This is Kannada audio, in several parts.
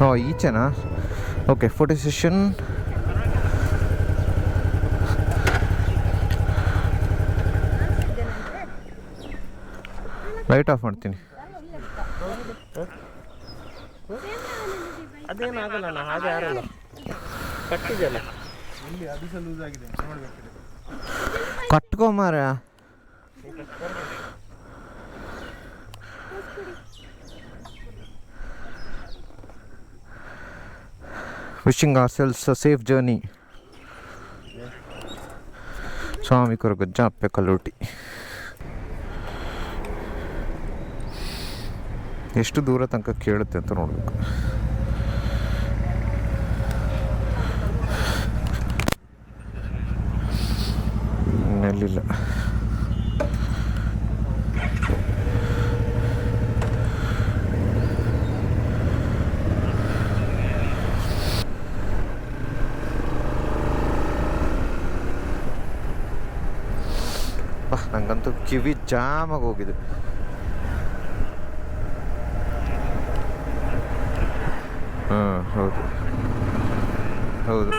ಓ ಈಚೆನಾ? Okay, photo session. Light off ಮಾಡ್ತೀನಿ. ಅದೇನಾಗಲ್ಲ, ಹಾಗೆ ಯಾರಲ್ಲ ಕಟ್ಟಿದೆಯಲ್ಲ ಇಲ್ಲಿ ಅದು ಸಹ ಲೂಸ್ ಆಗಿದೆ, ನೋಡ್ಬೇಕಿದೆ. ಕಟ್ಕೊಂಬಾರ. Wishing ourselves a safe journey. Swami Koragajja Appe Kalloti. ಎಷ್ಟು ದೂರ ತನಕ ಕೇಳುತ್ತೆ ಅಂತ ನೋಡಬೇಕು. ನೆಲ್ಲಿಲ್ಲ. ನಂಗಂತೂ ಕಿವಿ ಜಾಮಾಗಿ ಹೋಗಿದೆ. ಹಾಂ, ಹೌದು ಹೌದು.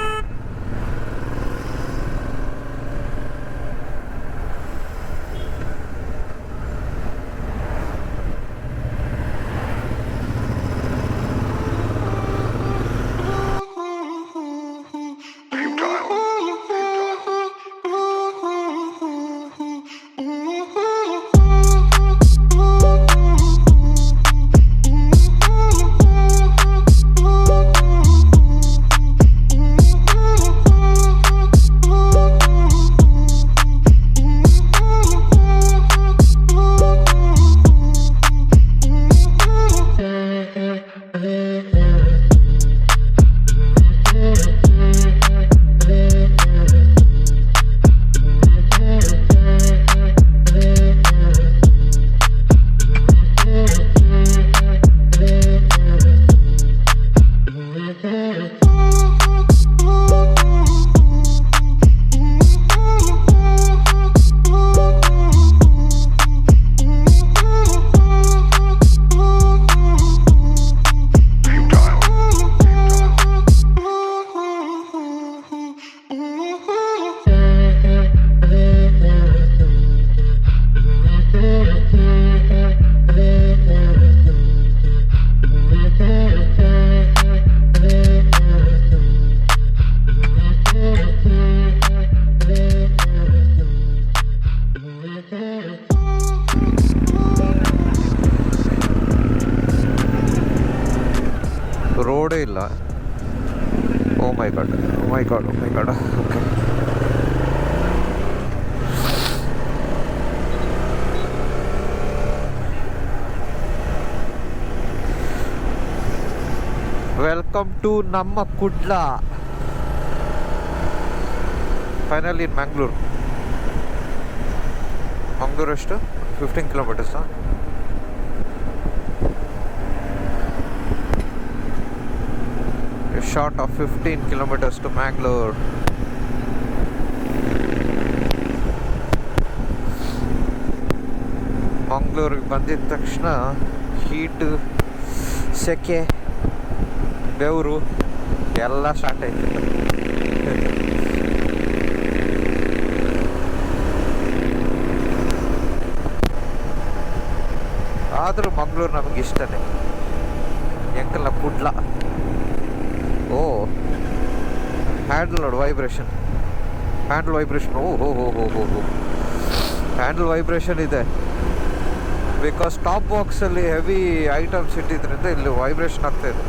ರೋಡೇ ಇಲ್ಲ. Oh my god, oh my god, oh my god. Okay, welcome to ನಮ್ಮ ಕುಡ್ಲ. Final in Mangalore. ಮಂಗಳೂರು ಎಷ್ಟು? 15 ಕಿಲೋಮೀಟರ್ಸಾ? Short of 15 kilometers to Mangalore. ಮಂಗಳೂರಿಗೆ ಬಂದಿದ ತಕ್ಷಣ ಹೀಟು, ಸೆಕೆ, ಬೆವರು ಎಲ್ಲ ಸ್ಟಾರ್ಟ್ ಆಯ್ತು. ಆದರೂ ಮಂಗಳೂರು ನಮಗೆ ಇಷ್ಟನೇ. ಎಂಕಲ್ಲ ಕುಡ್ಲ. ಓ, ಹ್ಯಾಂಡಲ್ ನೋಡು, ವೈಬ್ರೇಷನ್, ಹ್ಯಾಂಡಲ್ ವೈಬ್ರೇಷನ್. ಓ ಹೋ ಹೋ ಹೋ ಹೋ ಹೋ, ಹ್ಯಾಂಡಲ್ ವೈಬ್ರೇಷನ್ ಇದೆ. ಬಿಕಾಸ್ ಟಾಪ್ ಬಾಕ್ಸಲ್ಲಿ ಹೆವಿ ಐಟಮ್ಸ್ ಇಟ್ಟಿದ್ರಿಂದ ಇಲ್ಲಿ ವೈಬ್ರೇಷನ್ ಆಗ್ತಾ ಇದೆ.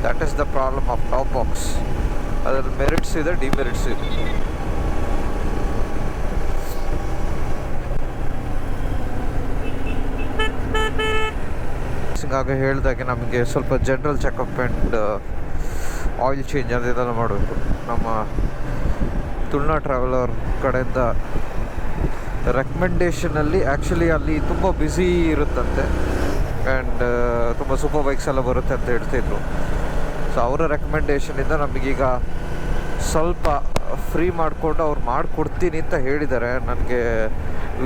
That is the problem of top box. ಅದರಲ್ಲಿ ಮೆರಿಟ್ಸ್ ಇದೆ, ಡಿಮೆರಿಟ್ಸ್ ಇದೆ. ಹಾಗೆ ಹೇಳಿದಾಗೆ ನಮಗೆ ಸ್ವಲ್ಪ general checkup and oil change ಅದೆಲ್ಲ ಮಾಡಬೇಕು. ನಮ್ಮ ತುಳುನಾಡು ಟ್ರಾವೆಲರ್ ಕಡೆಯಿಂದ ರೆಕಮೆಂಡೇಷನಲ್ಲಿ ಆ್ಯಕ್ಚುಲಿ ಅಲ್ಲಿ ತುಂಬ ಬ್ಯುಸಿ ಇರುತ್ತಂತೆ ಆ್ಯಂಡ್ ತುಂಬ ಸೂಪರ್ ಬೈಕ್ಸ್ ಎಲ್ಲ ಬರುತ್ತೆ ಅಂತ ಹೇಳ್ತಿದ್ರು. ಸೊ ಅವರ ರೆಕಮೆಂಡೇಷನಿಂದ ನಮಗೀಗ ಸ್ವಲ್ಪ ಫ್ರೀ ಮಾಡಿಕೊಂಡು ಅವ್ರು ಮಾಡಿಕೊಡ್ತೀನಿ ಅಂತ ಹೇಳಿದ್ದಾರೆ. ನನಗೆ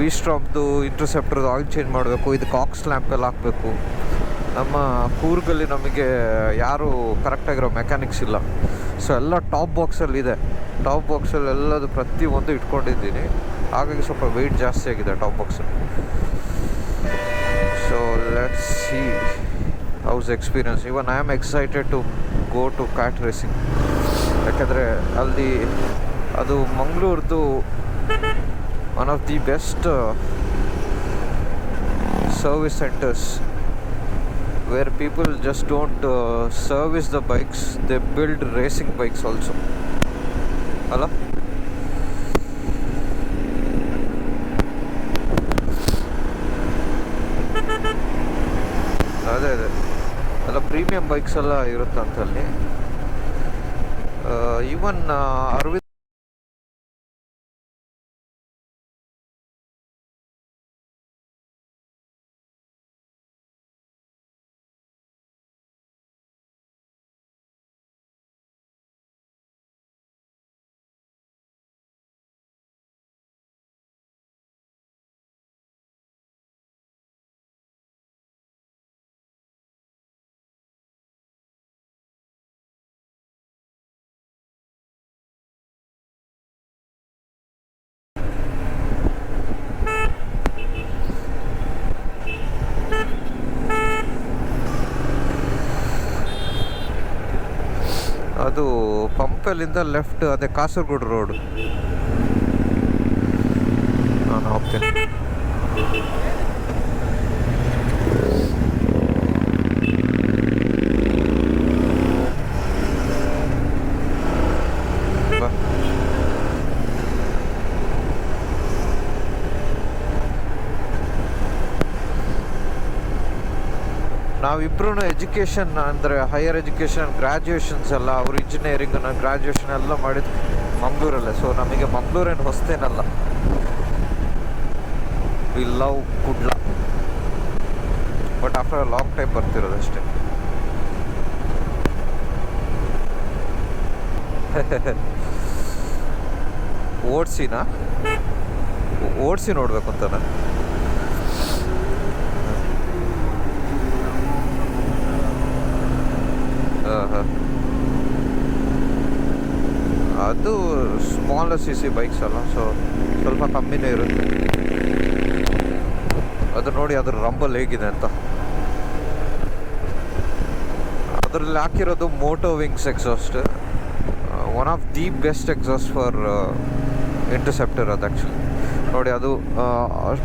ವಿಸ್ಟ್ರಾಮ್ದು ಇಂಟರ್ಸೆಪ್ಟರ್ದು ಆಯಿಲ್ ಚೇಂಜ್ ಮಾಡಬೇಕು, ಇದಕ್ಕೆ ಆಕ್ಸ್ ಲ್ಯಾಂಪೆಲ್ಲ ಹಾಕಬೇಕು. ನಮ್ಮ ಕೂರ್ಗಲ್ಲಿ ನಮಗೆ ಯಾರೂ ಕರೆಕ್ಟಾಗಿರೋ ಮೆಕ್ಯಾನಿಕ್ಸ್ ಇಲ್ಲ. ಸೊ ಎಲ್ಲ ಟಾಪ್ ಬಾಕ್ಸಲ್ಲಿದೆ. ಟಾಪ್ ಬಾಕ್ಸಲ್ಲಿ ಎಲ್ಲದು ಪ್ರತಿಯೊಂದು ಇಟ್ಕೊಂಡಿದ್ದೀನಿ. ಹಾಗಾಗಿ ಸ್ವಲ್ಪ ವೆಯ್ಟ್ ಜಾಸ್ತಿ ಆಗಿದೆ ಟಾಪ್ ಬಾಕ್ಸಲ್ಲಿ. So let's see how's experience. Even I am excited to go to cat racing. ಯಾಕೆಂದರೆ ಅಲ್ಲಿ ಅದು ಮಂಗಳೂರ್ದು one of the best service centers where people just don't service the bikes, they build racing bikes also. Hello? ಅದೇ ಎಲ್ಲ ಪ್ರೀಮಿಯಂ ಬೈಕ್ಸ್ ಎಲ್ಲ ಇರುತ್ತಂತಲ್ಲಿ. ಈವನ್ ಅರವಿಂದ್ ಅದು ಪಂಪಲ್ಲಿಂದ ಲೆಫ್ಟ್, ಅದೇ ಕಾಸರಗೋಡು ರೋಡು. ನಾನು ಹೋಗ್ತೀನಿ. ನಾವಿಬ್ರು ಎಜುಕೇಷನ್ ಅಂದರೆ ಹೈಯರ್ ಎಜುಕೇಷನ್ ಗ್ರ್ಯಾಜುಯೇಷನ್ಸ್ ಎಲ್ಲ, ಅವರು ಇಂಜಿನಿಯರಿಂಗ್, ನಾನು ಗ್ರ್ಯಾಜುಯೇಷನ್ ಎಲ್ಲ ಮಾಡಿದ್ದು ಮಂಗಳೂರಲ್ಲೇ. ಸೊ ನಮಗೆ ಮಂಗಳೂರೇನು ಹೊಸ್ತೇನಲ್ಲ. We love Kudla, but after a long time ಬರ್ತಿರೋದಷ್ಟೇ. ಓಡಿಸಿ ನೋಡ್ಬೇಕು ಅಂತ ನಾನು. ಅದು ಸ್ಮಾಲರ್ CC ಬೈಕ್ಸ್ ಅಲ್ಲ, ಸೊ ಸ್ವಲ್ಪ ಕಮ್ಮಿನೇ ಇರುತ್ತೆ. ಅದು ನೋಡಿ ಅದ್ರ ರಂಬಲ್ ಹೇಗಿದೆ ಅಂತ. ಅದರಲ್ಲಿ ಹಾಕಿರೋದು Moto Wings exhaust, one of the best exhaust for Interceptor. ಅದು ಆ್ಯಕ್ಚುಲಿ ನೋಡಿ, ಅದು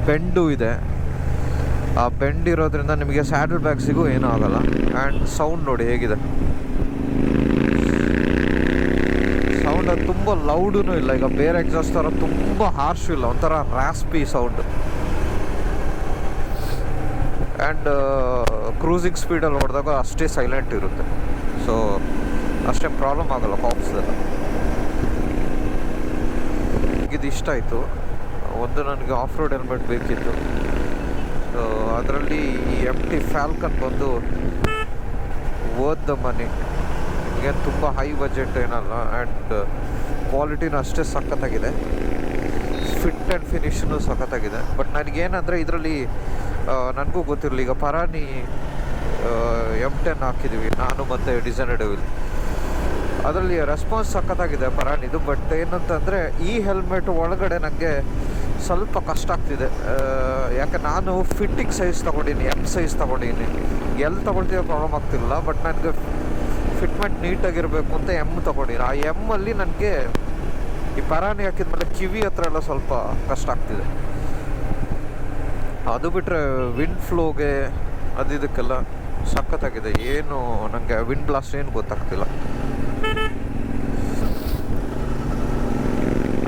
ಬೆಂಡು ಇದೆ. ಆ ಬೆಂಡ್ ಇರೋದ್ರಿಂದ ನಿಮಗೆ ಸ್ಯಾಡಲ್ ಬ್ಯಾಗ್ಸಿಗೂ ಏನೂ ಆಗೋಲ್ಲ. ಆ್ಯಂಡ್ ಸೌಂಡ್ ನೋಡಿ ಹೇಗಿದೆ. ಸೌಂಡ್ ಅದು ತುಂಬ ಲೌಡೂ ಇಲ್ಲ, ಈಗ ಬೇರೆ ಎಕ್ಸಾಸ್ಟ್ ಥರ ತುಂಬ ಹಾರ್ಶು ಇಲ್ಲ, ಒಂಥರ ರ್ಯಾಸ್ಪಿ ಸೌಂಡು. ಆ್ಯಂಡ್ ಕ್ರೂಸಿಂಗ್ ಸ್ಪೀಡಲ್ಲಿ ಹೊಡೆದಾಗ ಅಷ್ಟೇ ಸೈಲೆಂಟ್ ಇರುತ್ತೆ. ಸೊ ಅಷ್ಟೇ ಪ್ರಾಬ್ಲಮ್ ಆಗೋಲ್ಲ ಕಾಪ್ಸ್ದೆಲ್ಲ. ಇದು ಇಷ್ಟ ಆಯಿತು. ಒಂದು ನನಗೆ ಆಫ್ ರೋಡ್ ಹೆಲ್ಮೆಟ್ ಬೇಕಿತ್ತು. ಸೊ ಅದರಲ್ಲಿ ಈ MT ಫ್ಯಾಲ್ಕನ್ ಬಂದು ವರ್ತ್ ದ ಮನಿ. ನಿಮಗೆ ತುಂಬ ಹೈ ಬಜೆಟ್ ಏನಲ್ಲ, ಆ್ಯಂಡ್ ಕ್ವಾಲಿಟಿನೂ ಅಷ್ಟೇ ಸಖತ್ತಾಗಿದೆ. ಫಿಟ್ ಆ್ಯಂಡ್ ಫಿನಿಷನು ಸಖತ್ತಾಗಿದೆ. ಬಟ್ ನನಗೇನಂದರೆ ಇದರಲ್ಲಿ ನನಗೂ ಗೊತ್ತಿರಲಿಲ್ಲ. ಈಗ ಪರಾನಿ M10 ಹಾಕಿದ್ದೀವಿ ನಾನು ಮತ್ತು ಡಿಸೈನರ್ ಡೆವಿಲ್. ಅದರಲ್ಲಿ ರೆಸ್ಪಾನ್ಸ್ ಸಖತ್ತಾಗಿದೆ ಪರಾನಿದು. ಬಟ್ ಏನಂತಂದರೆ ಈ ಹೆಲ್ಮೆಟ್ ಒಳಗಡೆ ನನಗೆ ಸ್ವಲ್ಪ ಕಷ್ಟ ಆಗ್ತಿದೆ. ಯಾಕೆ ನಾನು ಫಿಟ್ಟಿಂಗ್ ಸೈಜ್ ತೊಗೊಂಡಿನಿ, M ಸೈಜ್ ತೊಗೊಂಡಿನಿ. ಎಲ್ಲಿ ತೊಗೊಳ್ತಿರೋ ಪ್ರಾಬ್ಲಮ್ ಆಗ್ತಿಲ್ಲ. ಬಟ್ ನನಗೆ ಫಿಟ್ಮೆಂಟ್ ನೀಟಾಗಿರಬೇಕು ಅಂತ M ತೊಗೊಂಡಿನಿ. ಆ M ನನಗೆ ಈ ಪರಾನಿ ಹಾಕಿದ್ಮೇಲೆ ಕಿವಿ ಹತ್ರ ಎಲ್ಲ ಸ್ವಲ್ಪ ಕಷ್ಟ ಆಗ್ತಿದೆ. ಅದು ಬಿಟ್ಟರೆ ವಿಂಡ್ ಫ್ಲೋಗೆ ಅದು ಇದಕ್ಕೆಲ್ಲ ಸಖತ್ತಾಗಿದೆ. ಏನು ನನಗೆ ವಿಂಡ್ ಬ್ಲಾಸ್ಟ್ ಏನು ಗೊತ್ತಾಗ್ತಿಲ್ಲ.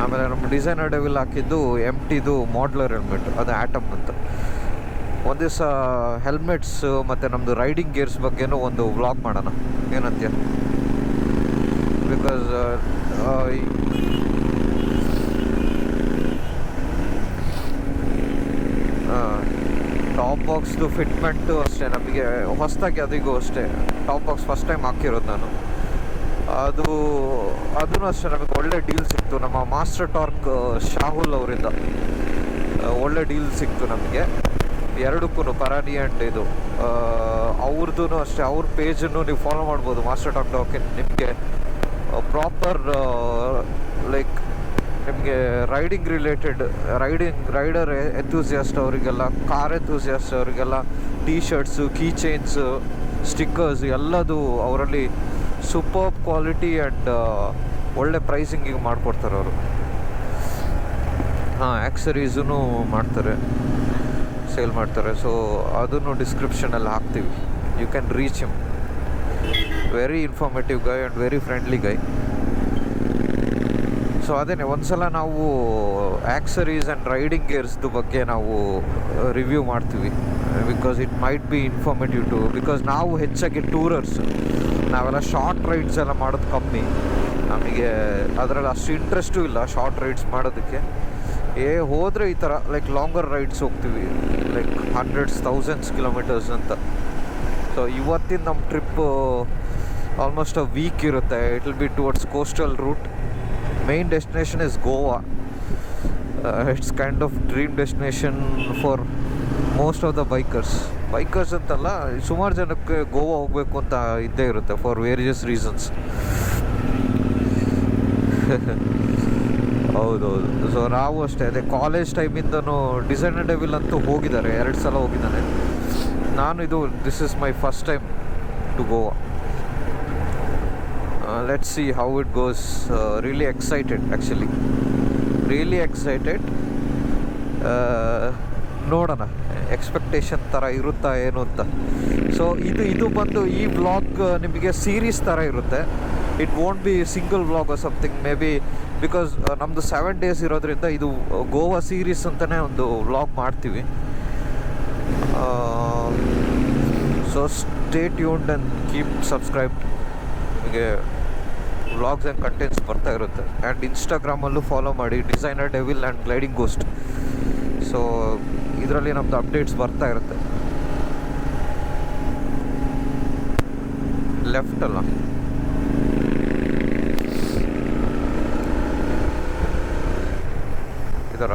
ಆಮೇಲೆ ನಮ್ಮ ಡಿಸೈನರ್ ಡೆವಿಲ್ ಹಾಕಿದ್ದು MTದು ಮಾಡ್ಲರ್ ಹೆಲ್ಮೆಟ್, ಅದು ಆಟಮ್ ಅಂತ. ಒಂದು ದಿವಸ ಹೆಲ್ಮೆಟ್ಸ್ ಮತ್ತು ನಮ್ಮದು ರೈಡಿಂಗ್ ಗೇರ್ಸ್ ಬಗ್ಗೆನೂ ಒಂದು ವ್ಲಾಗ್ ಮಾಡೋಣ, ಏನಂತೀಯ? ಬಿಕಾಸ್ ಟಾಪ್ ಬಾಕ್ಸ್ದು ಫಿಟ್ಮೆಂಟು ಅಷ್ಟೇ ನಮಗೆ ಹೊಸದಾಗಿ, ಅದಕ್ಕೂ ಅಷ್ಟೇ ಟಾಪ್ ಬಾಕ್ಸ್ ಫಸ್ಟ್ ಟೈಮ್ ಹಾಕಿರೋದು ನಾನು. ಅದು ಅದೂ ಅಷ್ಟೇ ನಮಗೆ ಒಳ್ಳೆ ಡೀಲ್ ಸಿಕ್ತು ನಮ್ಮ ಮಾಸ್ಟರ್ ಟಾರ್ಕ್ ಶಾಹುಲ್ ಅವರಿಂದ ಒಳ್ಳೆ ಡೀಲ್ ಸಿಕ್ತು ನಮಗೆ ಎರಡಕ್ಕೂ ಪರಾನಿ ಆ್ಯಂಡ್ ಇದು ಅವ್ರದ್ದು ಅಷ್ಟೇ. ಅವ್ರ ಪೇಜನ್ನು ನೀವು ಫಾಲೋ ಮಾಡ್ಬೋದು ಮಾಸ್ಟರ್ ಟಾಕ್ ಡಾಕಿನ್. ನಿಮಗೆ ಪ್ರಾಪರ್ ಲೈಕ್ ನಿಮಗೆ ರೈಡಿಂಗ್ ರಿಲೇಟೆಡ್ ರೈಡರ್ ಎಂಥೂಸಿಯಾಸ್ಟ್ ಅವರಿಗೆಲ್ಲ, ಕಾರ್ ಎಂಥೂಸಿಯಾಸ್ಟ್ ಅವರಿಗೆಲ್ಲ T shirts, key chains, stickers ಎಲ್ಲದು ಅವರಲ್ಲಿ ಸೂಪರ್ ಕ್ವಾಲಿಟಿ ಆ್ಯಂಡ್ ಒಳ್ಳೆ ಪ್ರೈಸಿಂಗಿಗೆ ಮಾಡಿಕೊಡ್ತಾರೆ ಅವರು. ಹಾಂ, ಆ್ಯಕ್ಸರೀಸೂ ಮಾಡ್ತಾರೆ, ಸೇಲ್ ಮಾಡ್ತಾರೆ. ಸೊ ಅದನ್ನು ಡಿಸ್ಕ್ರಿಪ್ಷನಲ್ಲಿ ಹಾಕ್ತೀವಿ. You can reach him. Very informative guy and very friendly guy. So ಅದೇನೆ ಒಂದ್ಸಲ ನಾವು ಆ್ಯಕ್ಸರೀಸ್ ಆ್ಯಂಡ್ ರೈಡಿಂಗ್ ಗೇರ್ಸ್ದು ಬಗ್ಗೆ ನಾವು ರಿವ್ಯೂ ಮಾಡ್ತೀವಿ. Because it might be informative too, because ನಾವು ಹೆಚ್ಚಾಗಿ ಟೂರರ್ಸ್, ನಾವೆಲ್ಲ ಶಾರ್ಟ್ ರೈಡ್ಸ್ ಎಲ್ಲ ಮಾಡೋದು ಕಮ್ಮಿ. ನಮಗೆ ಅದರಲ್ಲಿ ಅಷ್ಟು ಇಂಟ್ರೆಸ್ಟು ಇಲ್ಲ ಶಾರ್ಟ್ ರೈಡ್ಸ್ ಮಾಡೋದಕ್ಕೆ. ಹೋದರೆ ಈ ಥರ ಲೈಕ್ ಲಾಂಗರ್ ರೈಡ್ಸ್ ಹೋಗ್ತೀವಿ, ಲೈಕ್ 100s, 1000s ಕಿಲೋಮೀಟರ್ಸ್ ಅಂತ. ಸೊ ಇವತ್ತಿನ ನಮ್ಮ ಟ್ರಿಪ್ಪು ಆಲ್ಮೋಸ್ಟ್ ಅ ವೀಕ್ ಇರುತ್ತೆ. It will be towards coastal route. Main destination is Goa. It's kind of dream destination for most of the bikers ಅಂತಲ್ಲ, ಸುಮಾರು ಜನಕ್ಕೆ ಗೋವಾ ಹೋಗಬೇಕು ಅಂತ ಇದ್ದೇ ಇರುತ್ತೆ ಫಾರ್ ವೇರಿಯಸ್ ರೀಸನ್ಸ್. ಹೌದೌದು. ಸೊ ನಾವು ಅಷ್ಟೇ, ಅದೇ ಕಾಲೇಜ್ ಟೈಮಿಂದನೂ ಡಿಸೈನರ್ ಡೆವಿಲ್ ಅಂತೂ ಹೋಗಿದ್ದಾರೆ, 2 ಸಲ ಹೋಗಿದ್ದಾನೆ ನಾನು. This is my first time to Goa. Let's see how it goes. Really excited, actually really excited. ನೋಡೋಣ ಎಕ್ಸ್ಪೆಕ್ಟೇಷನ್ ಥರ ಇರುತ್ತಾ ಏನು ಅಂತ. ಸೊ ಇದು ಬಂದು ಈ ವ್ಲಾಗ್ ನಿಮಗೆ ಸೀರೀಸ್ ಥರ ಇರುತ್ತೆ. It won't be single vlog or something maybe, because ನಮ್ಮದು 7 days ಇರೋದ್ರಿಂದ ಇದು ಗೋವಾ ಸೀರೀಸ್ ಅಂತಲೇ ಒಂದು ವ್ಲಾಗ್ ಮಾಡ್ತೀವಿ. So stay tuned and keep subscribed. ನಿಮಗೆ ವ್ಲಾಗ್ಸ್ ಆ್ಯಂಡ್ ಕಂಟೆಂಟ್ಸ್ ಬರ್ತಾ ಇರುತ್ತೆ. ಆ್ಯಂಡ್ ಇನ್ಸ್ಟಾಗ್ರಾಮಲ್ಲೂ ಫಾಲೋ ಮಾಡಿ, designer devil and gliding ghost. So ಇದರಲ್ಲಿ ನಮ್ಮದು ಅಪ್ಡೇಟ್ಸ್ ಬರ್ತಾ ಇರುತ್ತೆ. ಲೆಫ್ಟ್ ಅಲ್ಲ, ಇದರ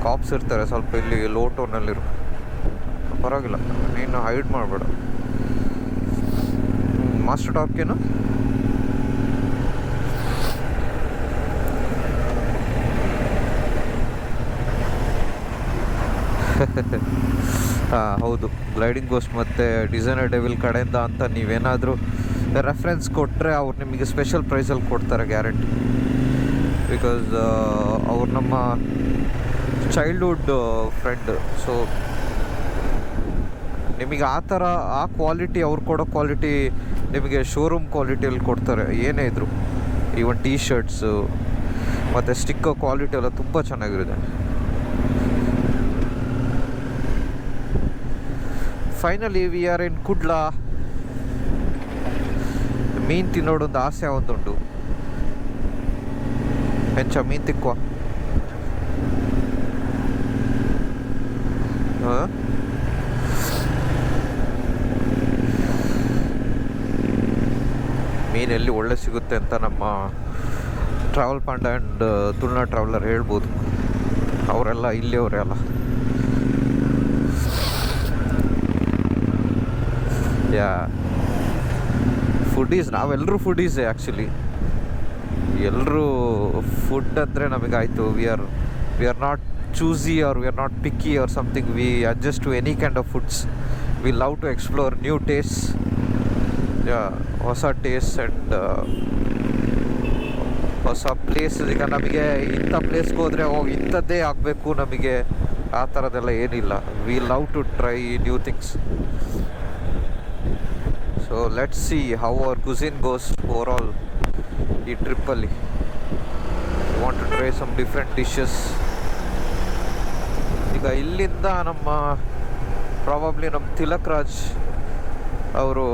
ಕಾಪ್ಸ್ ಇರ್ತಾರೆ ಸ್ವಲ್ಪ ಇಲ್ಲಿ ಲೋ ಟೋನಲ್ಲಿರು. ಪರವಾಗಿಲ್ಲ, ನೀನು ಹೈಡ್ ಮಾಡಬೇಡ. ಮಾಸ್ಟರ್ ಟಾರ್ಕೇನು ಹಾಂ ಹೌದು, ಗ್ಲೈಡಿಂಗ್ ಗೋಸ್ಟ್ ಮತ್ತು ಡಿಸೈನರ್ ಡೆವಿಲ್ ಕಡೆಯಿಂದ ಅಂತ ನೀವೇನಾದರೂ ರೆಫರೆನ್ಸ್ ಕೊಟ್ಟರೆ ಅವ್ರು ನಿಮಗೆ ಸ್ಪೆಷಲ್ ಪ್ರೈಸಲ್ಲಿ ಕೊಡ್ತಾರೆ ಗ್ಯಾರಂಟಿ. ಬಿಕಾಸ್ ಅವ್ರು ನಮ್ಮ ಚೈಲ್ಡ್ಹುಡ್ ಫ್ರೆಂಡ್. ಸೊ ನಿಮಗೆ ಆ ಥರ ಆ ಕ್ವಾಲಿಟಿ, ಅವ್ರು ಕೊಡೋ ಕ್ವಾಲಿಟಿ ನಿಮಗೆ ಶೋರೂಮ್ ಕ್ವಾಲಿಟಿಯಲ್ಲಿ ಕೊಡ್ತಾರೆ ಏನೇ ಇದ್ರು. ಈವನ್ ಟೀ ಶರ್ಟ್ಸು ಮತ್ತು ಸ್ಟಿಕ್ಕರ್ ಕ್ವಾಲಿಟಿ ಎಲ್ಲ ತುಂಬ ಚೆನ್ನಾಗಿರುತ್ತೆ. ಫೈನಲಿ ವಿ ಆರ್ ಇನ್ ಕುಡ್ಲಾ. ಮೀನು ತಿನ್ನೋಡೊಂದು ಆಸೆ ಒಂದುಂಟು. ಹೆಂಚ ಮೀನು ತಿಕ್ಕುವ. ಮೀನೆಲ್ಲಿ ಒಳ್ಳೆ ಸಿಗುತ್ತೆ ಅಂತ ನಮ್ಮ ಟ್ರಾವೆಲ್ ಪಾಂಡ ಆ್ಯಂಡ್ ತುಳ್ನಾ ಟ್ರಾವೆಲರ್ ಹೇಳ್ಬೋದು. ಅವರೆಲ್ಲ ಇಲ್ಲಿಯವರೇ ಅಲ್ಲ. ಯಾ ಫುಡೀಸ್, ನಾವೆಲ್ಲರೂ ಫುಡೀಸೇ ಆ್ಯಕ್ಚುಲಿ. ಎಲ್ಲರೂ ಫುಡ್ ಅಂದರೆ ನಮಗಾಯಿತು. We are not choosy or we are not picky or something. We adjust to any kind of foods. We love to explore new taste, ಹೊಸ ಟೇಸ್ಟ್ ಆ್ಯಂಡ್ ಹೊಸ ಪ್ಲೇಸ್. ಈಗ ನಮಗೆ ಇಂಥ ಪ್ಲೇಸ್ಗೆ ಹೋದರೆ ಇಂಥದ್ದೇ ಆಗಬೇಕು ನಮಗೆ, ಆ ಥರದ್ದೆಲ್ಲ ಏನಿಲ್ಲ. We love to try new things. So let's see how our cuisine goes overall ಈ ಟ್ರಿಪ್ಪಲ್ಲಿ. Want to try some different dishes. ಈಗ ಇಲ್ಲಿಂದ ನಮ್ಮ ಪ್ರಾಬಬ್ಲಿ ನಮ್ಮ ತಿಲಕ್ ರಾಜ್ ಅವರು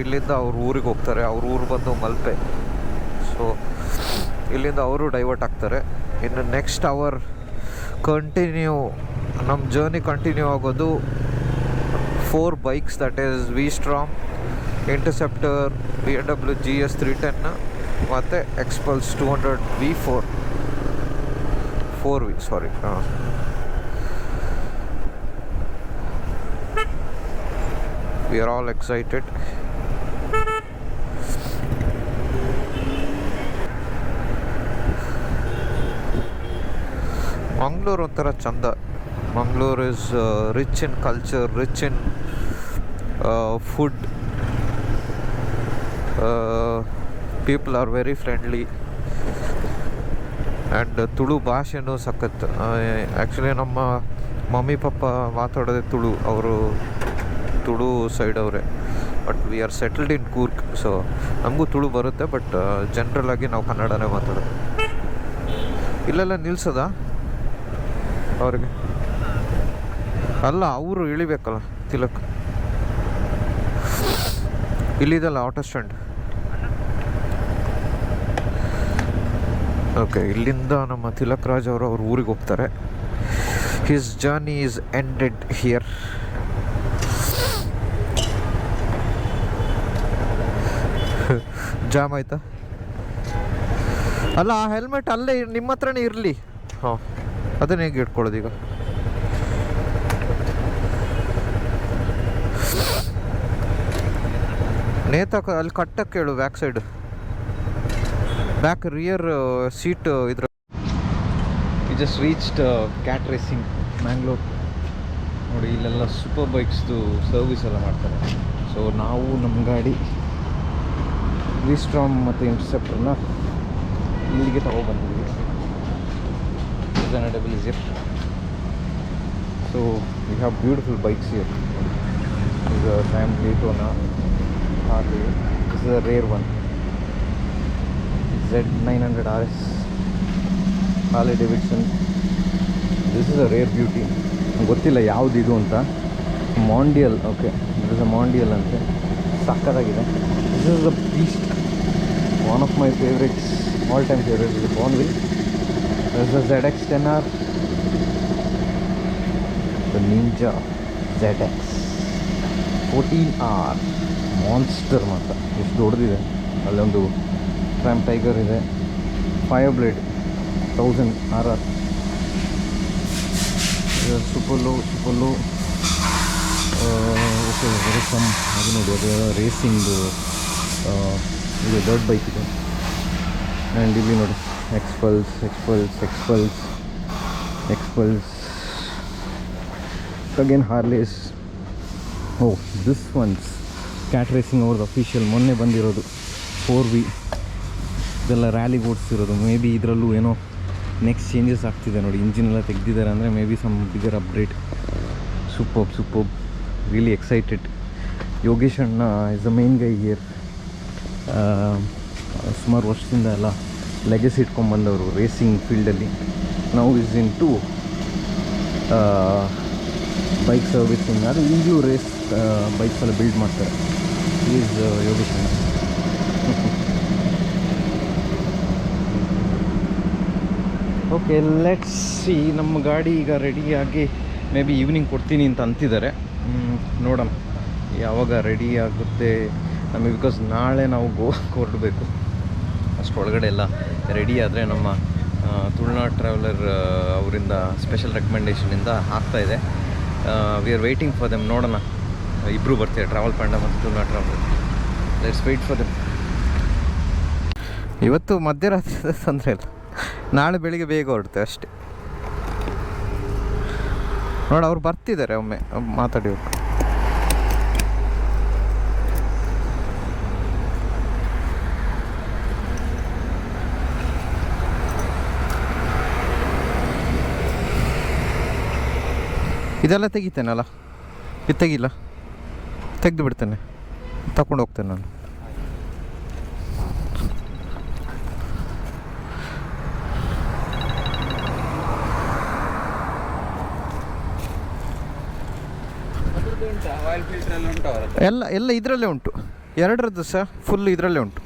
ಇಲ್ಲಿಂದ ಅವ್ರ ಊರಿಗೆ ಹೋಗ್ತಾರೆ. ಅವ್ರ ಊರು ಬಂದು ಮಲ್ಪೆ. ಸೊ ಇಲ್ಲಿಂದ ಅವರು ಡೈವರ್ಟ್ ಆಗ್ತಾರೆ. ಇನ್ನು ನೆಕ್ಸ್ಟ್ ಅವರ್ ಕಂಟಿನ್ಯೂ ನಮ್ಮ ಜರ್ನಿ ಕಂಟಿನ್ಯೂ ಆಗೋದು 4 bikes, that is V-Strom, Interceptor, BMW GS 310 ಮತ್ತು Xpulse 200 V4 4V sorry. We are all excited. Mangaluru ಒಂಥರ ಚಂದ. Mangaluru is rich in culture, rich in food, people are very friendly and Tulu ಭಾಷೆನೂ ಸಖತ್. ಆ್ಯಕ್ಚುಲಿ ನಮ್ಮ ಮಮ್ಮಿ ಪಪ್ಪ ಮಾತಾಡೋದೇ ತುಳು, ಅವರು ತುಳು ಸೈಡ್ ಅವರೇ. But we are settled in Coorg, so ನಮಗೂ ತುಳು ಬರುತ್ತೆ, ಬಟ್ ಜನ್ರಲಾಗಿ ನಾವು ಕನ್ನಡನೇ ಮಾತಾಡೋದು. ಇಲ್ಲೆಲ್ಲ ನಿಲ್ಸೋದಾ ಅವ್ರಿಗೆ? ಅಲ್ಲ, ಅವರು ಇಳಿಬೇಕಲ್ಲ ತಿಲಕ್. ಇಲ್ಲಿದಲ್ಲ ಆಟೋ ಸ್ಟ್ಯಾಂಡ್. ಓಕೆ, ಇಲ್ಲಿಂದ ನಮ್ಮ ತಿಲಕ್ ರಾಜ್ ಅವರು ಅವ್ರ ಊರಿಗೆ ಹೋಗ್ತಾರೆ. His journey is ended here. Jam ಆಯ್ತಾ? ಅಲ್ಲ, ಆ ಹೆಲ್ಮೆಟ್ ಅಲ್ಲೇ ನಿಮ್ಮ ಹತ್ರನೇ ಇರಲಿ. ಹಾಂ, ಅದನ್ನ ಹೇಗೆ ಇಟ್ಕೊಳ್ಳೋದು ಈಗ? ನೇತಾಕ ಅಲ್ಲಿ ಕಟ್ಟಕ್ಕೆ ಹೇಳು, back side, back rear seat ಇದ್ರ. We just reached cat racing Mangalore. ನೋಡಿ, ಇಲ್ಲೆಲ್ಲ ಸೂಪರ್ ಬೈಕ್ಸ್ದು ಸರ್ವಿಸ್ ಎಲ್ಲ ಮಾಡ್ತಾರೆ. ಸೊ ನಾವು ನಮ್ಮ ಗಾಡಿ V-Strom ಮತ್ತು ಇಂಟರ್ಸೆಪ್ಟರ್ನ ಇಲ್ಲಿಗೆ ತಗೊಬಂದಿದ್ದೀವಿ. Reasonable is here. So we have beautiful bikes here. This is a Ram Daytona Harley. This is a rare one. Z900 RS Harley Davidson. This is a rare beauty. ಗೊತ್ತಿಲ್ಲ ಯಾವುದು ಇದು ಅಂತ. Mondial. Okay, this is a Mondial ಅಂತೆ. ಸಕ್ಕತ್ತಾಗಿದೆ. This is a beast. One of my favorites, all time favorites, is a Bonneville. There's a ZX 10R, the Ninja ZX 14R monster ಮಾತ್ರ. ಎಷ್ಟು ದೊಡ್ಡದಿದೆ. ಅಲ್ಲೊಂದು ಟ್ರ್ಯಾಮ್ ಟೈಗರ್ ಇದೆ. Fire blade 1000 RR. Super low okay, very come. ಅದು ನೋಡಿ, ಅದು ರೇಸಿಂಗ್ ಇದು ದೊಡ್ಡ ಬೈಕ್ ಇದೆ. ಆ್ಯಂಡ್ ಇಲ್ಲಿ ನೋಡಿ, Xpulse. Again Harleys. Oh, this one's Cat Racing ಅವ್ರದ್ದು ಅಫಿಷಿಯಲ್ ಮೊನ್ನೆ ಬಂದಿರೋದು 4V. ಇದೆಲ್ಲ ರ್ಯಾಲಿಗೆ ಓಡಿಸಿರೋದು. ಮೇ ಬಿ ಇದರಲ್ಲೂ ಏನೋ ನೆಕ್ಸ್ಟ್ ಚೇಂಜಸ್ ಆಗ್ತಿದೆ ನೋಡಿ. ಇಂಜಿನೆಲ್ಲ ತೆಗೆದಿದ್ದಾರೆ ಅಂದರೆ may be some bigger update. Super really excited. Yogesh ಅಣ್ಣ is the main guy here. ಸುಮಾರು ವರ್ಷದಿಂದ ಎಲ್ಲ ಲೆಗಸಿ ಇಟ್ಕೊಂಡ್ಬಂದವರು ರೇಸಿಂಗ್ ಫೀಲ್ಡಲ್ಲಿ. ನಾವು is into bike servicing. ಅದು ಈಗಲೂ ರೇಸ್ ಬೈಕ್ಸ್ ಎಲ್ಲ ಬಿಲ್ಡ್ ಮಾಡ್ತಾರೆ. ಈಸ್ ಯೋಗೇಶ್ ಅಣ್ಣ. Okay, let's see. ನಮ್ಮ ಗಾಡಿ ಈಗ ರೆಡಿಯಾಗಿ ಮೇ ಬಿ ಈವ್ನಿಂಗ್ ಕೊಡ್ತೀನಿ ಅಂತ ಅಂತಿದ್ದಾರೆ. ನೋಡೋಣ ಯಾವಾಗ ರೆಡಿ ಆಗುತ್ತೆ ನಮಗೆ. ಬಿಕಾಸ್ ನಾಳೆ ನಾವು ಗೋವಾಕ್ಕೆ ಹೊರಡಬೇಕು. ಅಷ್ಟರೊಳಗಡೆ ಎಲ್ಲ ರೆಡಿ ಆದರೆ ನಮ್ಮ ತುಳುನಾಡು ಟ್ರಾವೆಲರ್ ಅವರಿಂದ ಸ್ಪೆಷಲ್ ರೆಕಮೆಂಡೇಷನಿಂದ ಆಗ್ತಾಯಿದೆ. We are waiting for them. ನೋಡೋಣ, ಇಬ್ಬರು ಬರ್ತೀವಿ, ಟ್ರಾವೆಲ್ ಪಾಂಡ ಮತ್ತು Tulunadu traveller. Let's wait for them. ಇವತ್ತು ಮಧ್ಯರಾತ್ರಿ ತೊಂದರೆ ಇಲ್ಲ, ನಾಳೆ ಬೆಳಿಗ್ಗೆ ಬೇಗ ಹೊರಡುತ್ತೆ ಅಷ್ಟೇ. ನೋಡಿ, ಅವ್ರು ಬರ್ತಿದ್ದಾರೆ, ಒಮ್ಮೆ ಮಾತಾಡಿ. ಇದೆಲ್ಲ ತೆಗಿತೇನಲ್ಲ, ಇದು ತೆಗಿಲ್ಲ, ತೆಗೆದು ಬಿಡ್ತೇನೆ, ತಗೊಂಡು ಹೋಗ್ತೇನೆ ನಾನು. ಎಲ್ಲ ಇದರಲ್ಲೇ ಉಂಟು, ಎರಡರದ್ದು ಸಹ ಫುಲ್ ಇದರಲ್ಲೇ ಉಂಟು.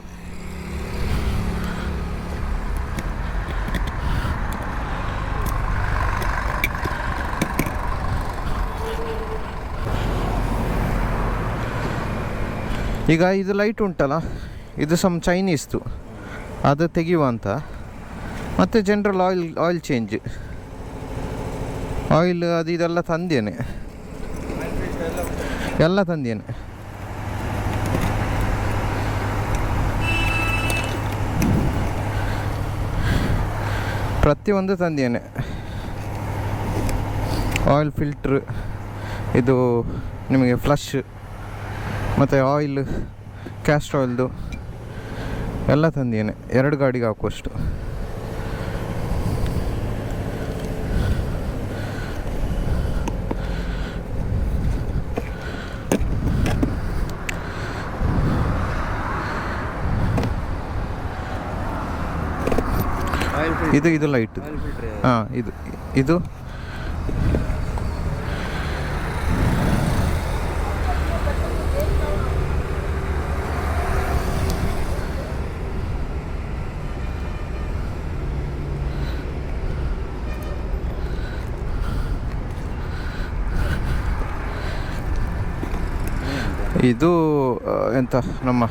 ಈಗ ಇದು ಲೈಟ್ ಉಂಟಲ್ಲ, ಇದು ಸಮ್ ಚೈನೀಸ್ದು, ಅದು ತೆಗೆಯುವ ಅಂತ. ಮತ್ತು ಜನರಲ್ ಆಯಿಲ್ ಚೇಂಜ್, ಆಯಿಲ್ ಅದು ಇದೆಲ್ಲ ತಂದೇನೆ, ಎಲ್ಲ ತಂದೇನೆ. ಪ್ರತಿಯೊಂದು ತಂದೇನೆ. ಆಯಿಲ್ ಫಿಲ್ಟ್ರ್, ಇದು ನಿಮಗೆ ಫ್ಲಶ್, ಮತ್ತು ಆಯಿಲ್, ಕ್ಯಾಸ್ಟ್ರ್ ಆಯಿಲ್ದು ಎಲ್ಲ ತಂದೇನೆ, 2 ಗಾಡಿಗೆ ಹಾಕುವಷ್ಟು. ಇದು ಲೈಟ್. ಹಾಂ, ಇದು ಇದು ಎಂತ ನಮ್ಮ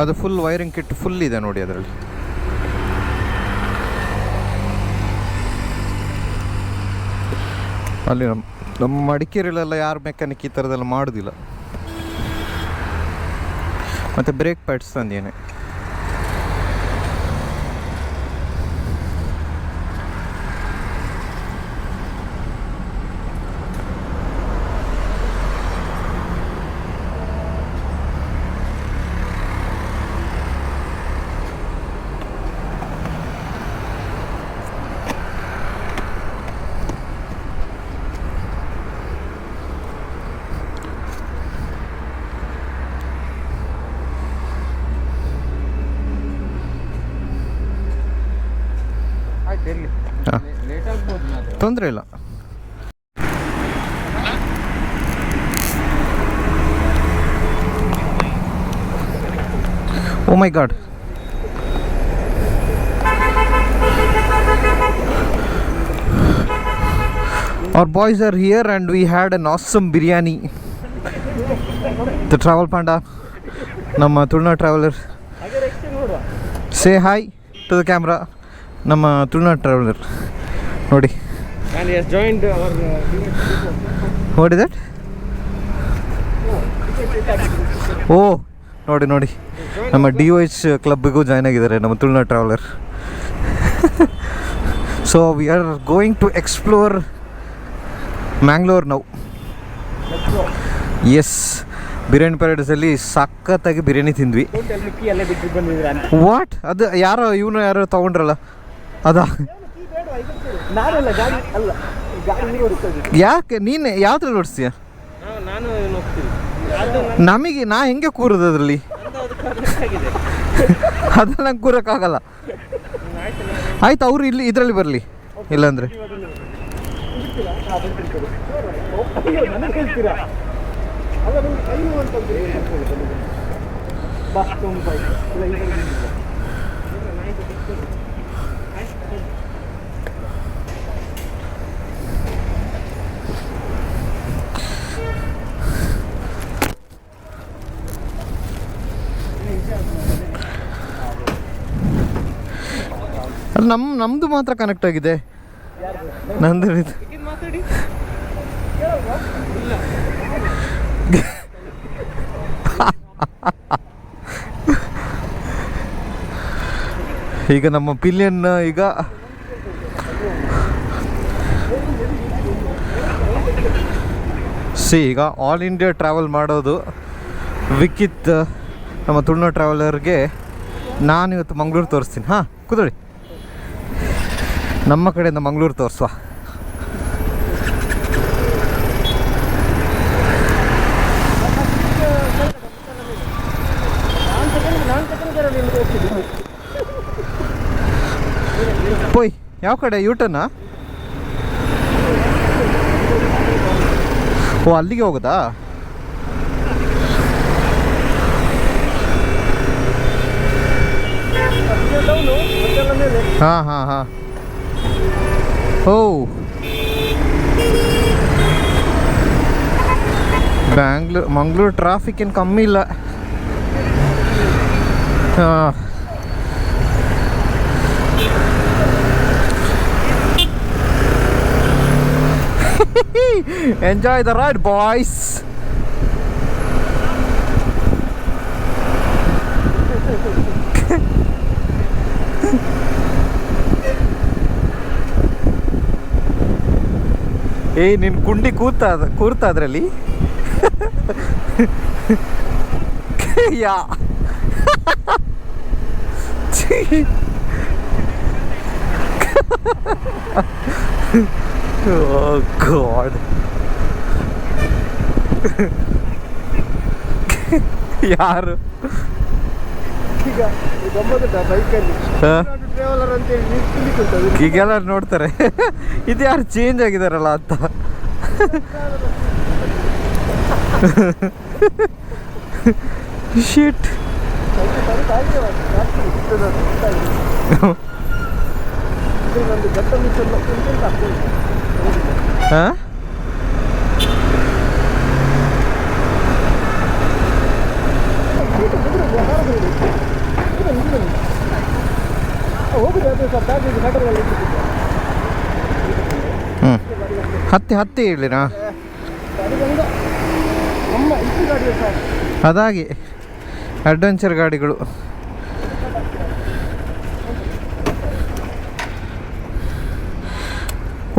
ಅದು ಫುಲ್ ವೈರಿಂಗ್ ಕಿಟ್ ಫುಲ್ ಇದೆ ನೋಡಿ ಅದರಲ್ಲಿ. ಅಲ್ಲಿ ನಮ್ಮ ಮಡಿಕೇರಿಯಲ್ಲೆಲ್ಲ ಯಾರು ಮೆಕ್ಯಾನಿಕ್ ಈ ಥರದ್ದೆಲ್ಲ ಮಾಡೋದಿಲ್ಲ. ಮತ್ತು ಬ್ರೇಕ್ ಪ್ಯಾಡ್ಸ್ ತಂದೇನೆ. ತೊಂದರೆ ಇಲ್ಲ. Oh my god, our boys are here and we had an awesome biryani. The travel panda, ನಮ್ಮ Tulunadu traveler. Say hi to the camera. ನಮ್ಮ ತುಳುನಾಡು ಟ್ರಾವೆಲರ್ ನೋಡಿ. And he has joined our What is that? ಓ ನೋಡಿ ನೋಡಿ, ನಮ್ಮ DOH ಕ್ಲಬ್ಬಿಗೂ ಜಾಯ್ನ್ ಆಗಿದ್ದಾರೆ ನಮ್ಮ Tulunadu traveler. So we are going to explore Mangalore now. Yes, biryani ಪ್ಯಾರಡೈಸಲ್ಲಿ ಸಖತ್ತಾಗಿ ಬಿರಿಯಾನಿ ತಿಂದ್ವಿ. ವಾಟ್, ಅದು ಯಾರೋ ಯಾರೋ ತೊಗೊಂಡ್ರಲ್ಲ ಅದಾ? ಯಾಕೆ ನೀನು ಯಾವ್ದ್ರಲ್ಲಿ ಓಡಿಸ್ತೀಯ? ನಮಗೆ ನಾ ಹೆಂಗೆ ಕೂರೋದು ಅದರಲ್ಲಿ? ಅದ್ರಲ್ಲಿ ನಂಗೆ ಕೂರೋಕ್ಕಾಗಲ್ಲ. ಆಯ್ತು, ಅವರು ಇಲ್ಲಿ ಇದರಲ್ಲಿ ಬರಲಿ, ಇಲ್ಲಾಂದರೆ ಅಲ್ಲಿ ನಮ್ಮದು ಮಾತ್ರ ಕನೆಕ್ಟ್ ಆಗಿದೆ, ನಂದು ಇದು. ಈಗ ನಮ್ಮ ಪಿಲಿಯನ್ ಈಗ ಈಗ ಆಲ್ ಇಂಡಿಯಾ ಟ್ರಾವೆಲ್ ಮಾಡೋದು ವಿಕಿತ್ ನಮ್ಮ ತುಳುನಾಡು ಟ್ರಾವೆಲರ್ಗೆ ನಾನು ಇವತ್ತು ಮಂಗಳೂರು ತೋರಿಸ್ತೀನಿ. ಹಾಂ, ಕೂತ್ಕೊಳ್ಳಿ, ನಮ್ಮ ಕಡೆಯಿಂದ ಮಂಗಳೂರು ತೋರಿಸುವ. ಪೋಯ್ ಯಾವ ಕಡೆ? ಯೂಟರ್ನಾ? ಓ, ಅಲ್ಲಿಗೆ ಹೋಗೋದಾ? ಹಾಂ ಹಾಂ ಹಾಂ. ಓ ಮಂಗಳೂರು ಟ್ರಾಫಿಕ್ ಏನು ಕಮ್ಮಿ ಇಲ್ಲ. ಹಾಂ, enjoy the ride, boys. ಏಯ್, ನಿನ್ ಕುಂಡಿ ಕೂರ್ತಾ ಅದ್ರಲ್ಲಿ. ಯಾ Oh God. ಯಾರು ಈಗ ಗಮ್ಮತ್ತ ಬೈಕಲ್ಲಿ ಟ್ರಾವೆಲರ್ ಅಂತೇಳಿ ನಿಂತ್ಕೊಂಡಿರ್ತದೆ. ಈಗೆಲ್ಲ ನೋಡ್ತಾರೆ ಇದು ಯಾರು ಚೇಂಜ್ ಆಗಿದಾರಲ್ಲ ಅಂತ. ಶಿಟ್. ಹಾಂ, ಹತ್ತಿ ಹೇಳಿನಾ ಅದಾಗಿ ಅಡ್ವೆಂಚರ್ ಗಾಡಿಗಳು.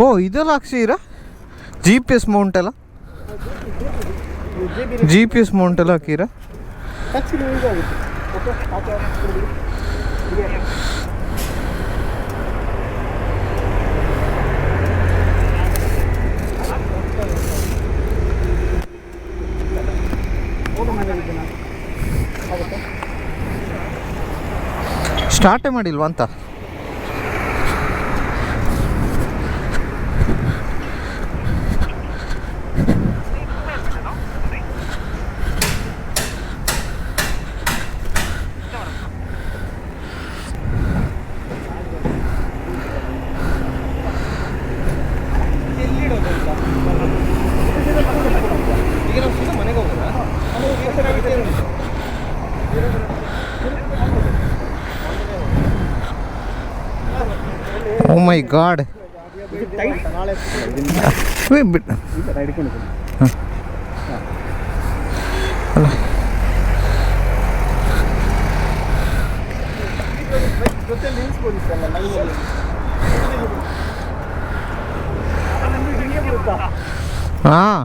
ಓ, ಇದೆಲ್ಲ ಹಾಕ್ಸಿರಾ? GPS ಮೌಂಟ್ ಎಲ್ಲ ಹಾಕಿರಾ? ಸ್ಟಾರ್ಟೇ ಮಾಡಿಲ್ವಾ ಅಂತ. Oh my God. Wait, but ಹಾಂ,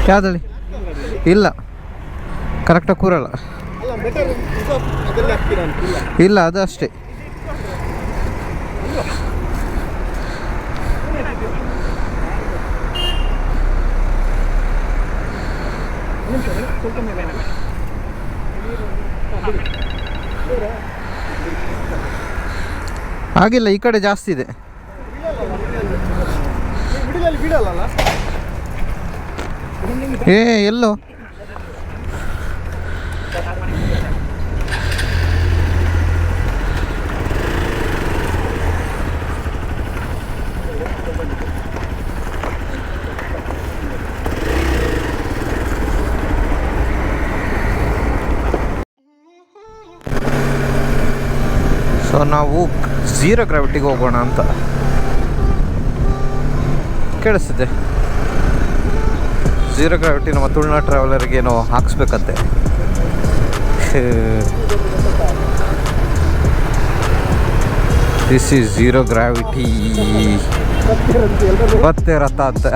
ಯಾವುದಲ್ಲಿ ಇಲ್ಲ, ಕರೆಕ್ಟಾಗಿ ಕೂರಲ್ಲ. ಇಲ್ಲ, ಅದು ಅಷ್ಟೇ. ಹಾಗಿಲ್ಲ, ಈ ಕಡೆ ಜಾಸ್ತಿ ಇದೆ. ಏ ಎಲ್ಲೋ ಸೊ ನಾವು ಝೀರೋ ಗ್ರಾವಿಟಿಗೆ ಹೋಗೋಣ ಅಂತ. ಕೇಳಿಸ್ತಿದೆ, ಝೀರೋ ಗ್ರಾವಿಟಿ ನಮ್ಮ ತುಳುನಾಡು ಟ್ರಾವೆಲರ್ಗೇನೋ ಹಾಕ್ಸ್ಬೇಕಂತೆ. This is zero gravity. ಮತ್ತೆ ರಥ ಅಂತ